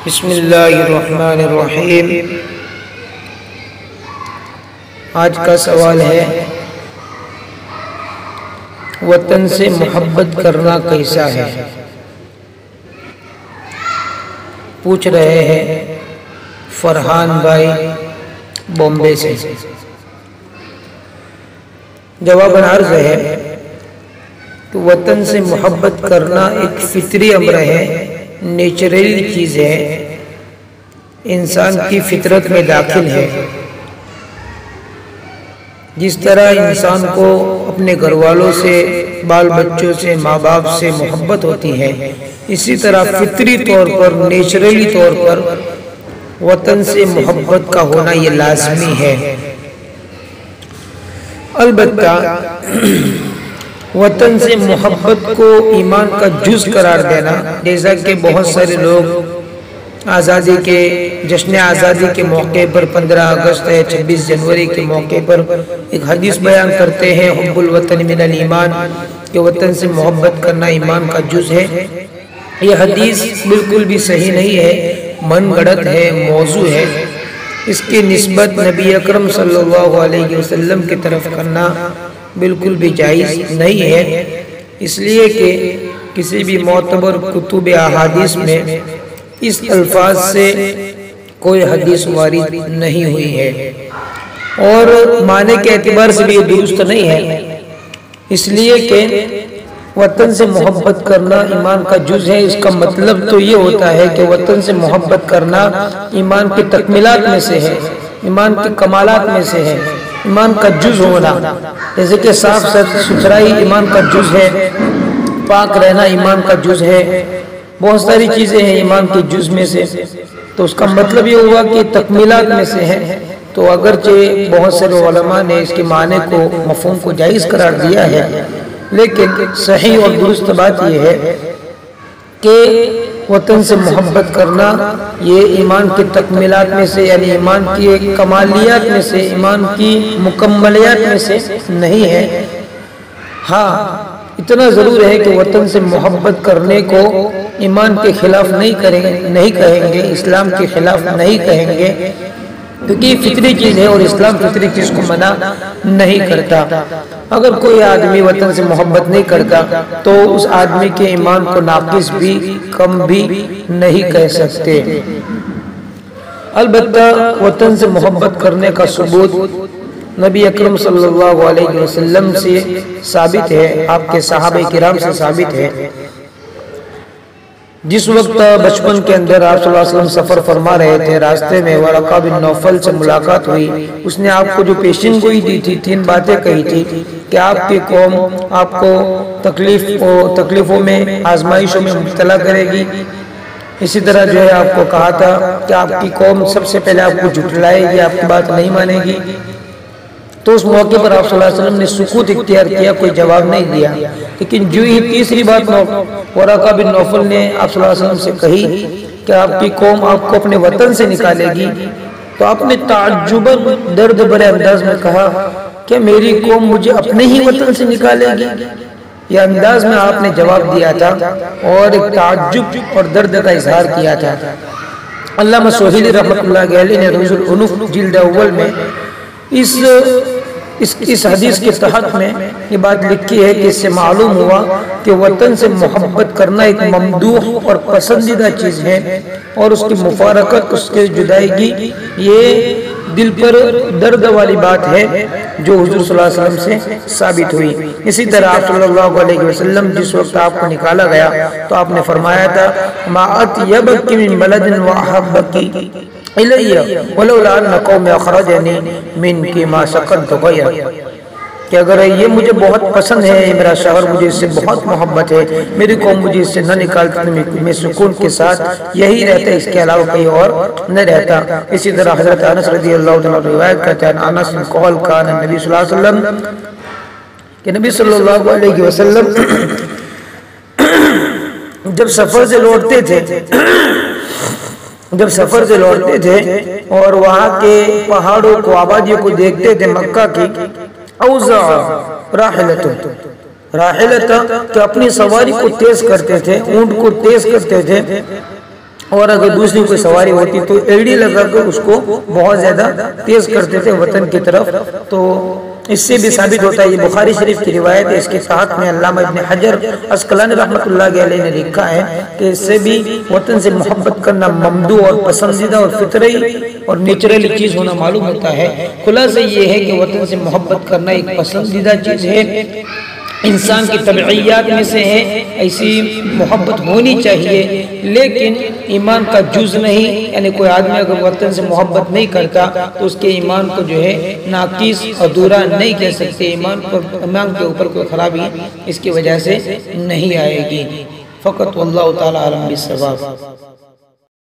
بسم اللہ الرحمن الرحیم۔ آج کا سوال ہے وطن سے محبت کرنا کیسا ہے؟ پوچھ رہے ہیں فرحان بھائی بامبے سے۔ جواب عرض ہے کہ وطن سے محبت کرنا ایک فطری امر ہے، نیچرل چیز ہے، انسان کی فطرت میں داخل ہے۔ جس طرح انسان کو اپنے گھر والوں سے، بال بچوں سے، ماں باپ سے محبت ہوتی ہے، اسی طرح فطری طور پر، نیچرلی طور پر وطن سے محبت کا ہونا یہ لازمی ہے۔ البتہ وطن سے محبت کو ایمان کا جز قرار دینا، جیسا کہ بہت سارے لوگ آزادی کے جشن آزادی کے موقع پر 15 اگست ہے، 26 جنوری کے موقع پر ایک حدیث بیان کرتے ہیں، حب الوطن من الایمان، کہ وطن سے محبت کرنا ایمان کا جز ہے۔ یہ حدیث بالکل بھی صحیح نہیں ہے، من گھڑت ہے، موضوع ہے۔ اس کی نسبت نبی اکرم صلی اللہ علیہ وسلم کی طرف کرنا بالکل بھی جائز نہیں ہے، اس لیے کہ کسی بھی معتبر کتب احادیث میں اس الفاظ سے کوئی حدیث وارد نہیں ہوئی ہے، اور معنی کے اعتبار سے بھی یہ درست نہیں ہے، اس لیے کہ وطن سے محبت کرنا ایمان کا جز ہے۔ اس کا مطلب تو یہ ہوتا ہے کہ وطن سے محبت کرنا ایمان کی تکمیلات میں سے ہے، ایمان کے کمالات میں سے ہے، ایمان کا جز ہونا، جیسے کہ صاف ستھرائی ایمان کا جز ہے، پاک رہنا ایمان کا جز ہے، بہت ساری چیزیں ہیں ایمان کے جز میں سے۔ تو اس کا مطلب یہ ہوا کہ تکمیلات میں سے ہے۔ تو اگرچہ بہت سارے علماء نے اس کے معنی کو، مفہوم کو جائز قرار دیا ہے، لیکن صحیح اور درست بات یہ ہے کہ وطن سے محبت کرنا یہ ایمان کی تکمیلات میں سے، یعنی ایمان کی کمالیات میں سے، ایمان کی مکملیات میں سے نہیں ہے۔ ہاں اتنا ضرور ہے کہ وطن سے محبت کرنے کو ایمان کے خلاف نہیں کہیں گے، اسلام کے خلاف نہیں کہیں گے، کیونکہ یہ فطری چیز ہے اور اسلام فطری چیز کو منع نہیں کرتا۔ اگر کوئی آدمی وطن سے محبت نہیں کرتا تو اس آدمی کے ایمان کو ناقص بھی، کم بھی نہیں کہہ سکتے۔ البتہ وطن سے محبت کرنے کا ثبوت نبی اکرم صلی اللہ علیہ وسلم سے ثابت ہے، آپ کے صحابہ کرام سے ثابت ہے۔ جس وقت بچپن کے اندر آپ صلی اللہ علیہ وسلم سفر فرما رہے تھے، راستے میں ورقہ بن نوفل سے ملاقات ہوئی، اس نے آپ کو جو پیشن گوئی دی تھی، 3 باتیں کہی تھی کہ آپ کی قوم آپ کو تکلیفوں میں، آزمائشوں میں مبتلا کرے گی۔ اسی طرح جو ہے آپ کو کہا تھا کہ آپ کی قوم سب سے پہلے آپ کو جھٹلائے گی، آپ کی بات نہیں مانے گی۔ تو اس موقع پر آپ صلی اللہ علیہ وسلم نے سکوت اختیار کیا، کوئی جواب نہیں دیا۔ لیکن جو ہی تیسری بات ورقہ بن نوفل نے آپ صلی اللہ علیہ وسلم سے کہی کہ آپ کی قوم آپ کو اپنے وطن سے نکالے گی، تو آپ نے تعجباً درد بھرے انداز میں کہا کہ میری قوم مجھے اپنے ہی وطن سے نکالے گی؟ یہ انداز میں آپ نے جواب دیا تھا اور ایک تعجب اور درد کا اظہار کیا تھا۔ علامہ سہیلی رحمۃ اللہ علیہ نے رمز العنف جلد اول میں اس حدیث کے تحت میں یہ بات لکھی ہے کہ اس سے معلوم ہوا کہ وطن سے محبت کرنا ایک ممدوح اور پسندیدہ چیز ہے، اور اس کی مفارقت، اس کے جدائیگی، یہ دل پر درد والی بات ہے جو حضور صلی اللہ علیہ وسلم سے ثابت ہوئی۔ اسی طرح آپ صلی اللہ علیہ وسلم جس وقت آپ کو نکالا گیا تو آپ نے فرمایا تھا مَا أَطْيَبَكِ مِن بَلَدٍ وَأَحَبَّكِ إِلَيَّ وَلَوْلَا أَنَّ قَوْمِي أَخْرَجَنِي مِنْكِ مَا سَكَنْتُ غَيْرَكِ، کہ اگر یہ مجھے بہت پسند ہے، میرا شوہر مجھے اس سے بہت محبت ہے، میری قوم مجھے اس سے نہ نکالتی تو میں سکون کے ساتھ یہی رہتا، اس کے علاوہ کہیں اور نہ رہتا۔ اسی طرح حضرت انس رضی اللہ عنہ روایت کرتے ہیں، انس نے قول کان نبی صلی اللہ علیہ وسلم، کہ نبی صلی اللہ علیہ وسلم جب سفر سے لوٹتے تھے اور وہاں کے پہاڑوں کو، آبادیوں کو دیکھتے تھے مکہ کی، اوزع راحلتا کہ اپنی سواری کو تیز کرتے تھے، اونٹ کو تیز کرتے تھے، اور اگر دوسری کوئی سواری ہوتی تو ایڑی لگا کر اس کو بہت زیادہ تیز کرتے تھے وطن کی طرف۔ تو اس سے بھی ثابت ہوتا ہے، یہ بخاری شریف کی روایت ہے، اس کے ساتھ میں علامہ ابن حجر عسقلانی رحمۃ اللہ علیہ نے لکھا ہے کہ اس سے بھی وطن سے محبت کرنا ممدوح اور پسندیدہ اور فطری اور نیچرلی چیز ہونا معلوم ہوتا ہے۔ خلاصہ یہ ہے کہ وطن سے محبت کرنا ایک پسندیدہ چیز ہے، انسان کی طبعیات میں سے ہے، ایسی محبت ہونی چاہیے، لیکن ایمان کا جز نہیں۔ یعنی کوئی آدمی اگر وطن سے محبت نہیں کرتا تو اس کے ایمان کو جو ہے ناقص ادھورا نہیں کہہ سکتے، ایمان کے اوپر کوئی خرابی اس کی وجہ سے نہیں آئے گی۔ فقط واللہ تعالی عالم بالصواب۔